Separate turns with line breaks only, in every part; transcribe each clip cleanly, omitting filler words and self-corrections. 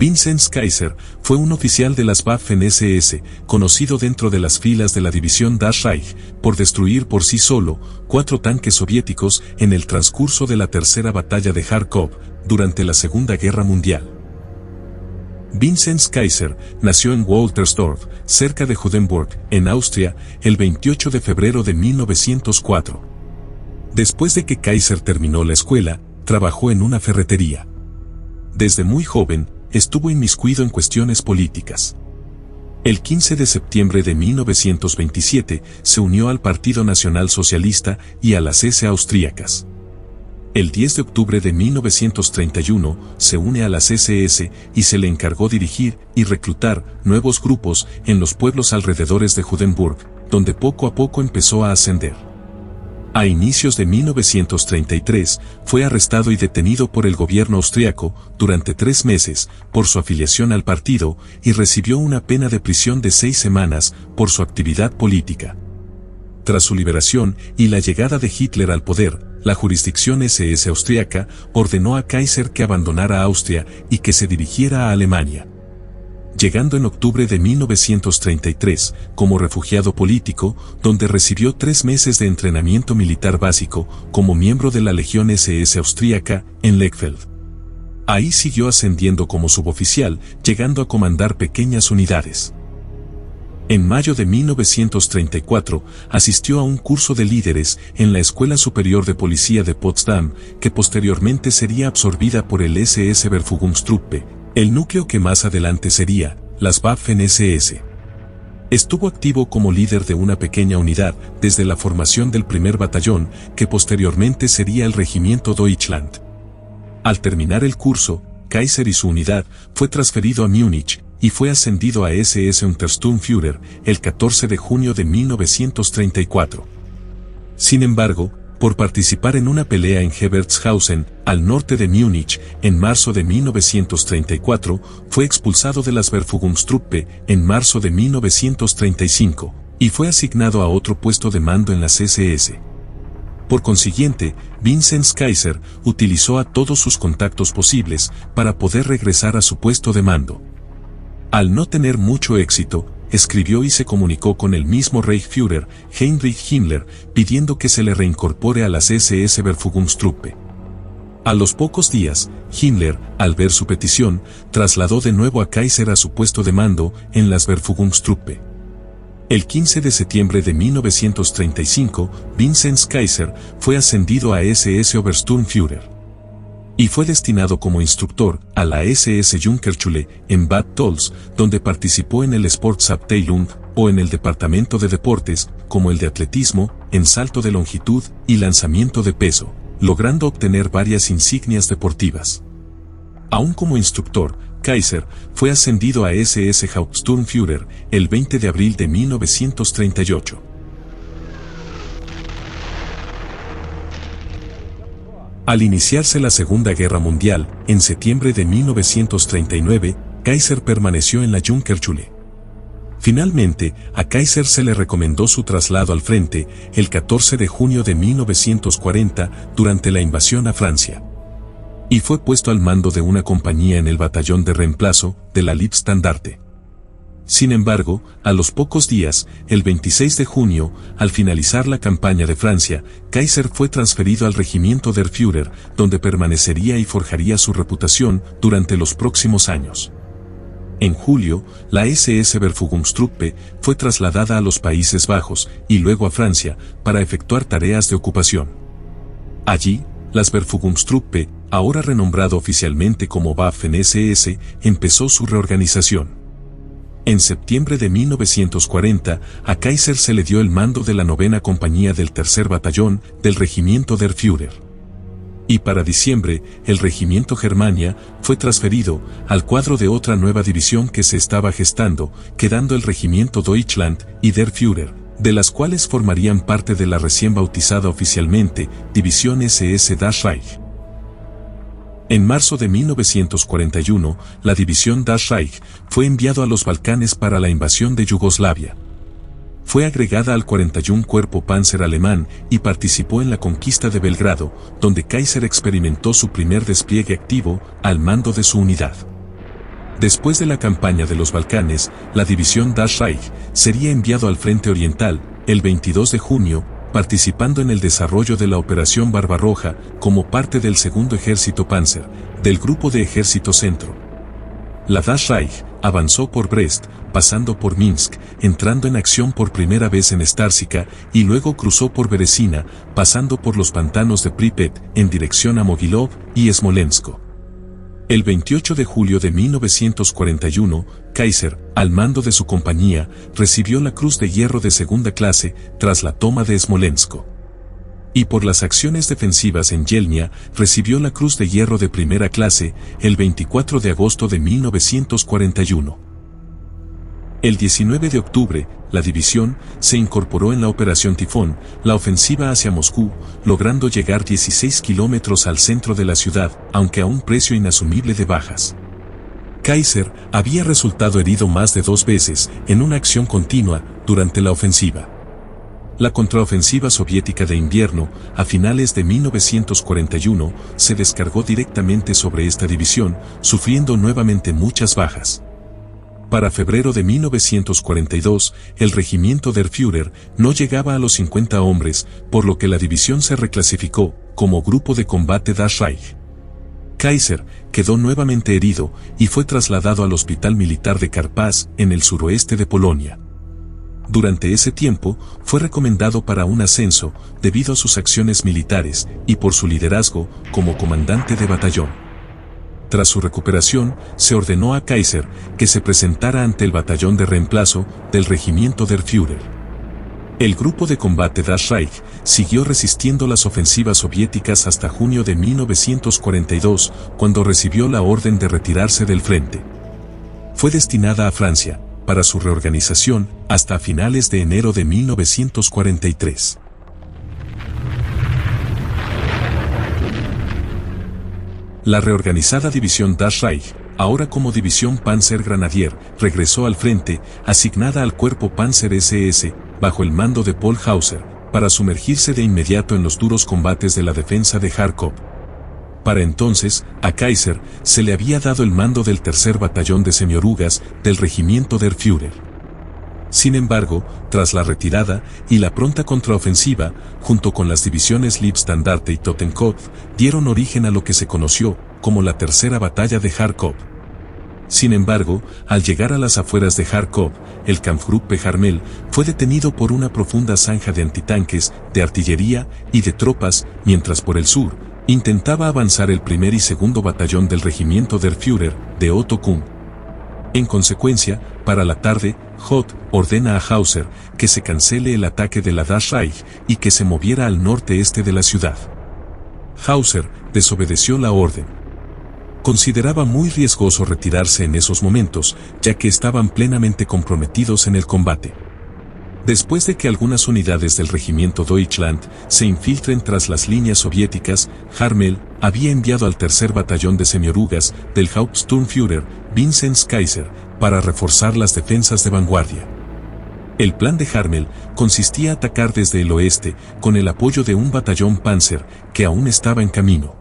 Vinzenz Kaiser fue un oficial de las Waffen-SS, conocido dentro de las filas de la división Das Reich, por destruir por sí solo 4 tanques soviéticos en el transcurso de la tercera batalla de Kharkov, durante la Segunda Guerra Mundial. Vinzenz Kaiser nació en Woltersdorf, cerca de Judenburg, en Austria, el 28 de febrero de 1904. Después de que Kaiser terminó la escuela, trabajó en una ferretería. Desde muy joven, estuvo inmiscuido en cuestiones políticas. El 15 de septiembre de 1927 se unió al Partido Nacional Socialista y a las SS austríacas. El 10 de octubre de 1931 se une a las SS y se le encargó dirigir y reclutar nuevos grupos en los pueblos alrededores de Judenburg, donde poco a poco empezó a ascender. A inicios de 1933 fue arrestado y detenido por el gobierno austriaco durante 3 meses por su afiliación al partido y recibió una pena de prisión de 6 semanas por su actividad política. Tras su liberación y la llegada de Hitler al poder, la jurisdicción SS austríaca ordenó a Kaiser que abandonara Austria y que se dirigiera a Alemania. Llegando en octubre de 1933 como refugiado político, donde recibió 3 meses de entrenamiento militar básico como miembro de la Legión SS austríaca en Lechfeld. Ahí siguió ascendiendo como suboficial, llegando a comandar pequeñas unidades. En mayo de 1934 asistió a un curso de líderes en la Escuela Superior de Policía de Potsdam, que posteriormente sería absorbida por el SS Verfügungstruppe, el núcleo que más adelante sería las Waffen-SS. Estuvo activo como líder de una pequeña unidad desde la formación del primer batallón, que posteriormente sería el Regimiento Deutschland. Al terminar el curso, Kaiser y su unidad fue transferido a Múnich y fue ascendido a SS Untersturmführer el 14 de junio de 1934. Sin embargo, por participar en una pelea en Hebertshausen, al norte de Múnich, en marzo de 1934, fue expulsado de las Verfügungstruppe en marzo de 1935, y fue asignado a otro puesto de mando en las SS. Por consiguiente, Vinzenz Kaiser utilizó a todos sus contactos posibles para poder regresar a su puesto de mando. Al no tener mucho éxito, escribió y se comunicó con el mismo Reichsführer, Heinrich Himmler, pidiendo que se le reincorpore a las SS Verfügungstruppe. A los pocos días, Himmler, al ver su petición, trasladó de nuevo a Kaiser a su puesto de mando en las Verfügungstruppe. El 15 de septiembre de 1935, Vinzenz Kaiser fue ascendido a SS Obersturmführer. Y fue destinado como instructor a la SS Junkerschule en Bad Tölz, donde participó en el Sportsabteilung, o en el departamento de deportes, como el de atletismo, en salto de longitud y lanzamiento de peso, logrando obtener varias insignias deportivas. Aún como instructor, Kaiser fue ascendido a SS Hauptsturmführer el 20 de abril de 1938. Al iniciarse la Segunda Guerra Mundial, en septiembre de 1939, Kaiser permaneció en la Junkerschule. Finalmente, a Kaiser se le recomendó su traslado al frente el 14 de junio de 1940 durante la invasión a Francia. Y fue puesto al mando de una compañía en el batallón de reemplazo de la Liebstandarte. Sin embargo, a los pocos días, el 26 de junio, al finalizar la campaña de Francia, Kaiser fue transferido al regimiento der Führer, donde permanecería y forjaría su reputación durante los próximos años. En julio, la SS Verfügungstruppe fue trasladada a los Países Bajos y luego a Francia para efectuar tareas de ocupación. Allí, las Verfügungstruppe, ahora renombrado oficialmente como Waffen-SS, empezó su reorganización. En septiembre de 1940, a Kaiser se le dio el mando de la 9ª compañía del 3er batallón del regimiento der Führer. Y para diciembre, el regimiento Germania fue transferido al cuadro de otra nueva división que se estaba gestando, quedando el regimiento Deutschland y der Führer, de las cuales formarían parte de la recién bautizada oficialmente División SS Das Reich. En marzo de 1941, la división Das Reich fue enviado a los Balcanes para la invasión de Yugoslavia. Fue agregada al 41 Cuerpo Panzer alemán y participó en la conquista de Belgrado, donde Kaiser experimentó su primer despliegue activo al mando de su unidad. Después de la campaña de los Balcanes, la división Das Reich sería enviado al frente oriental, el 22 de junio, participando en el desarrollo de la Operación Barbarroja como parte del segundo ejército Panzer, del Grupo de Ejército Centro. La Das Reich avanzó por Brest, pasando por Minsk, entrando en acción por primera vez en Stársica, y luego cruzó por Beresina, pasando por los pantanos de Pripet, en dirección a Mogilov y Smolensk. El 28 de julio de 1941, Kaiser, al mando de su compañía, recibió la Cruz de Hierro de segunda clase tras la toma de Smolensk. Y por las acciones defensivas en Yelnya, recibió la Cruz de Hierro de primera clase el 24 de agosto de 1941. El 19 de octubre, la división se incorporó en la Operación Tifón, la ofensiva hacia Moscú, logrando llegar 16 kilómetros al centro de la ciudad, aunque a un precio inasumible de bajas. Kaiser había resultado herido más de 2 veces en una acción continua durante la ofensiva. La contraofensiva soviética de invierno, a finales de 1941, se descargó directamente sobre esta división, sufriendo nuevamente muchas bajas. Para febrero de 1942, el regimiento der Führer no llegaba a los 50 hombres, por lo que la división se reclasificó como Grupo de Combate Das Reich. Kaiser quedó nuevamente herido y fue trasladado al Hospital Militar de Karpaz, en el suroeste de Polonia. Durante ese tiempo, fue recomendado para un ascenso debido a sus acciones militares y por su liderazgo como comandante de batallón. Tras su recuperación, se ordenó a Kaiser que se presentara ante el batallón de reemplazo del regimiento der Führer. El grupo de combate Das Reich siguió resistiendo las ofensivas soviéticas hasta junio de 1942, cuando recibió la orden de retirarse del frente. Fue destinada a Francia, para su reorganización, hasta finales de enero de 1943. La reorganizada división Das Reich, ahora como división Panzer Grenadier, regresó al frente, asignada al cuerpo Panzer SS, bajo el mando de Paul Hauser, para sumergirse de inmediato en los duros combates de la defensa de Kharkov. Para entonces, a Kaiser se le había dado el mando del tercer batallón de semiorugas del regimiento der Führer. Sin embargo, tras la retirada y la pronta contraofensiva, junto con las divisiones Liebstandarte y Totenkopf, dieron origen a lo que se conoció como la Tercera Batalla de Kharkov. Sin embargo, al llegar a las afueras de Kharkov, el Kampfgruppe Harmel fue detenido por una profunda zanja de antitanques, de artillería y de tropas, mientras por el sur, intentaba avanzar el primer y segundo batallón del regimiento der Führer, de Otto Kuhn. En consecuencia, para la tarde, Hoth ordena a Hauser que se cancele el ataque de la Das Reich y que se moviera al norte-este de la ciudad. Hauser desobedeció la orden. Consideraba muy riesgoso retirarse en esos momentos, ya que estaban plenamente comprometidos en el combate. Después de que algunas unidades del regimiento Deutschland se infiltren tras las líneas soviéticas, Harmel había enviado al tercer batallón de semiorugas del Hauptsturmführer, Vinzenz Kaiser, para reforzar las defensas de vanguardia. El plan de Harmel consistía en atacar desde el oeste, con el apoyo de un batallón Panzer, que aún estaba en camino.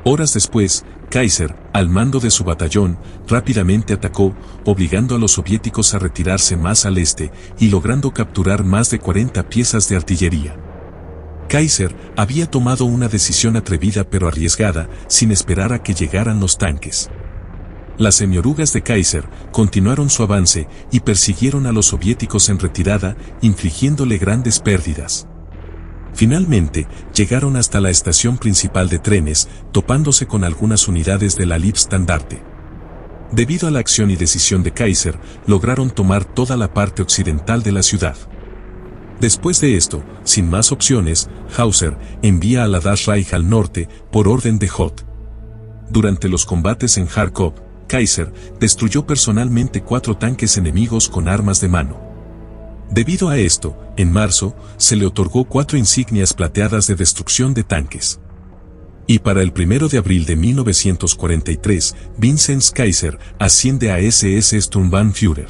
Horas después, Kaiser, al mando de su batallón, rápidamente atacó, obligando a los soviéticos a retirarse más al este y logrando capturar más de 40 piezas de artillería. Kaiser había tomado una decisión atrevida pero arriesgada, sin esperar a que llegaran los tanques. Las semiorugas de Kaiser continuaron su avance y persiguieron a los soviéticos en retirada, infligiéndole grandes pérdidas. Finalmente, llegaron hasta la estación principal de trenes, topándose con algunas unidades de la Liebstandarte. Debido a la acción y decisión de Kaiser, lograron tomar toda la parte occidental de la ciudad. Después de esto, sin más opciones, Hauser envía a la Das Reich al norte, por orden de Hoth. Durante los combates en Kharkov, Kaiser destruyó personalmente 4 tanques enemigos con armas de mano. Debido a esto, en marzo, se le otorgó 4 insignias plateadas de destrucción de tanques. Y para el 1 de abril de 1943, Vinzenz Kaiser asciende a SS Sturmbannführer.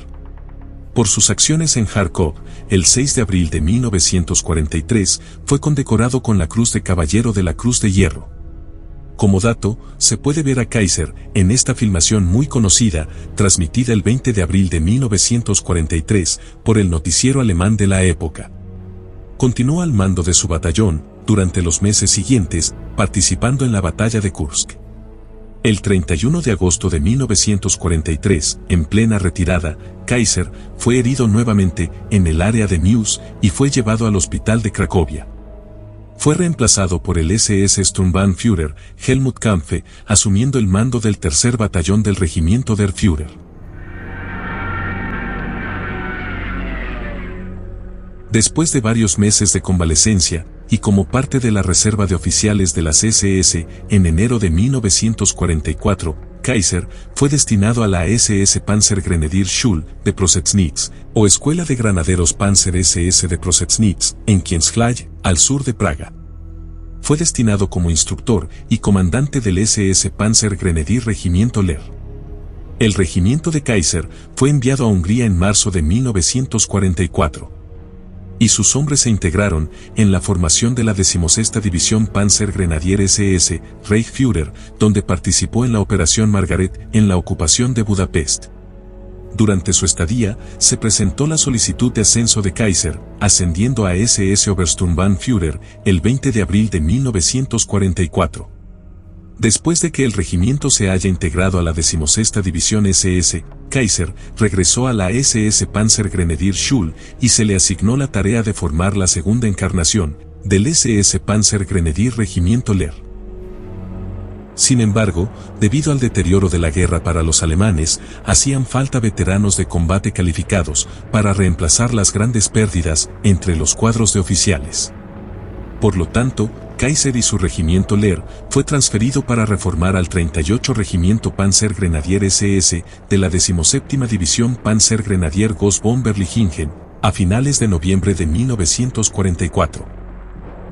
Por sus acciones en Kharkov, el 6 de abril de 1943, fue condecorado con la Cruz de Caballero de la Cruz de Hierro. Como dato, se puede ver a Kaiser en esta filmación muy conocida, transmitida el 20 de abril de 1943 por el noticiero alemán de la época. Continuó al mando de su batallón durante los meses siguientes, participando en la batalla de Kursk. El 31 de agosto de 1943, en plena retirada, Kaiser fue herido nuevamente en el área de Neuss y fue llevado al hospital de Cracovia. Fue reemplazado por el SS Sturmbannführer Helmut Kampfe, asumiendo el mando del tercer batallón del regimiento der Führer. Después de varios meses de convalecencia, y como parte de la reserva de oficiales de las SS, en enero de 1944, Kaiser fue destinado a la SS Panzergrenadierschule de Prosetznitz, o Escuela de Granaderos Panzer SS de Prosetznitz, en Kienzlach, al sur de Praga. Fue destinado como instructor y comandante del SS Panzergrenadier Regimiento Lehr. El regimiento de Kaiser fue enviado a Hungría en marzo de 1944. Y sus hombres se integraron en la formación de la 16ª División Panzergrenadier SS Reichsführer, donde participó en la Operación Margaret en la ocupación de Budapest. Durante su estadía, se presentó la solicitud de ascenso de Kaiser, ascendiendo a SS Obersturmbannführer el 20 de abril de 1944. Después de que el regimiento se haya integrado a la 16ª División SS, Kaiser regresó a la SS Panzergrenadierschule y se le asignó la tarea de formar la segunda encarnación del SS Panzergrenadier Regimiento Lehr. Sin embargo, debido al deterioro de la guerra para los alemanes, hacían falta veteranos de combate calificados para reemplazar las grandes pérdidas entre los cuadros de oficiales. Por lo tanto, Kaiser y su regimiento Lehr fue transferido para reformar al 38 Regimiento Panzergrenadier SS de la 17ª División Panzergrenadier Großbomberlingen, a finales de noviembre de 1944.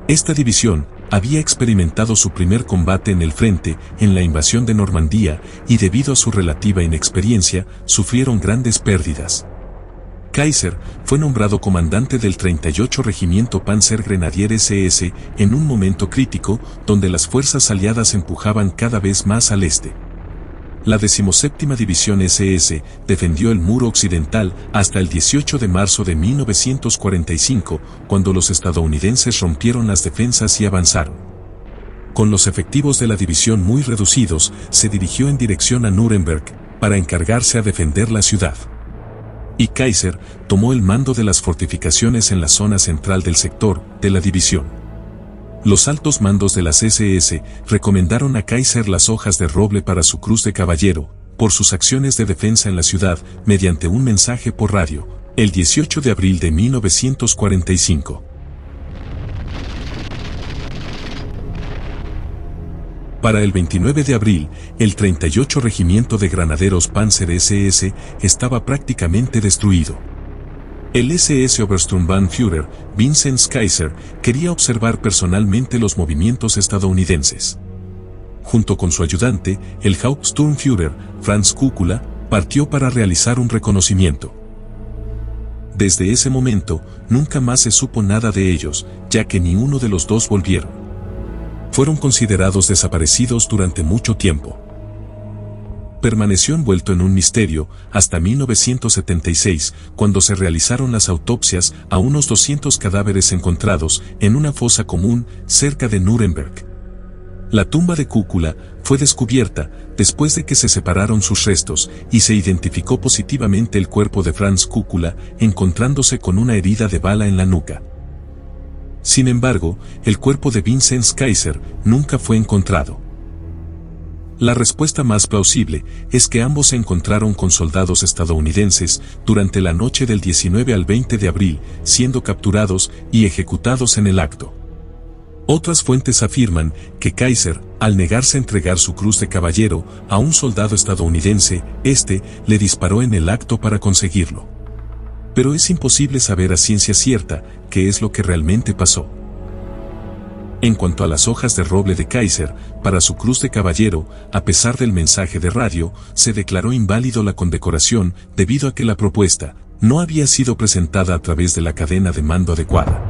Esta división había experimentado su primer combate en el frente en la invasión de Normandía y debido a su relativa inexperiencia, sufrieron grandes pérdidas. Kaiser fue nombrado comandante del 38 Regimiento Panzergrenadier SS en un momento crítico donde las fuerzas aliadas empujaban cada vez más al este. La 17ª División SS defendió el muro occidental hasta el 18 de marzo de 1945, cuando los estadounidenses rompieron las defensas y avanzaron. Con los efectivos de la división muy reducidos, se dirigió en dirección a Nuremberg para encargarse a defender la ciudad. Y Kaiser tomó el mando de las fortificaciones en la zona central del sector de la división. Los altos mandos de las SS recomendaron a Kaiser las hojas de roble para su cruz de caballero, por sus acciones de defensa en la ciudad, mediante un mensaje por radio, el 18 de abril de 1945. Para el 29 de abril, el 38 Regimiento de Granaderos Panzer SS estaba prácticamente destruido. El SS Obersturmbannführer, Vincent Kaiser, quería observar personalmente los movimientos estadounidenses. Junto con su ayudante, el Hauptsturmführer, Franz Kukula, partió para realizar un reconocimiento. Desde ese momento, nunca más se supo nada de ellos, ya que ni uno de los dos volvieron. Fueron considerados desaparecidos durante mucho tiempo. Permaneció envuelto en un misterio hasta 1976, cuando se realizaron las autopsias a unos 200 cadáveres encontrados en una fosa común cerca de Nuremberg. La tumba de Kukula fue descubierta después de que se separaron sus restos y se identificó positivamente el cuerpo de Franz Kukula, encontrándose con una herida de bala en la nuca. Sin embargo, el cuerpo de Vincent Kaiser nunca fue encontrado. La respuesta más plausible es que ambos se encontraron con soldados estadounidenses durante la noche del 19 al 20 de abril, siendo capturados y ejecutados en el acto. Otras fuentes afirman que Kaiser, al negarse a entregar su cruz de caballero a un soldado estadounidense, le disparó en el acto para conseguirlo. Pero es imposible saber a ciencia cierta qué es lo que realmente pasó. En cuanto a las hojas de roble de Kaiser, para su cruz de caballero, a pesar del mensaje de radio, se declaró inválido la condecoración debido a que la propuesta no había sido presentada a través de la cadena de mando adecuada.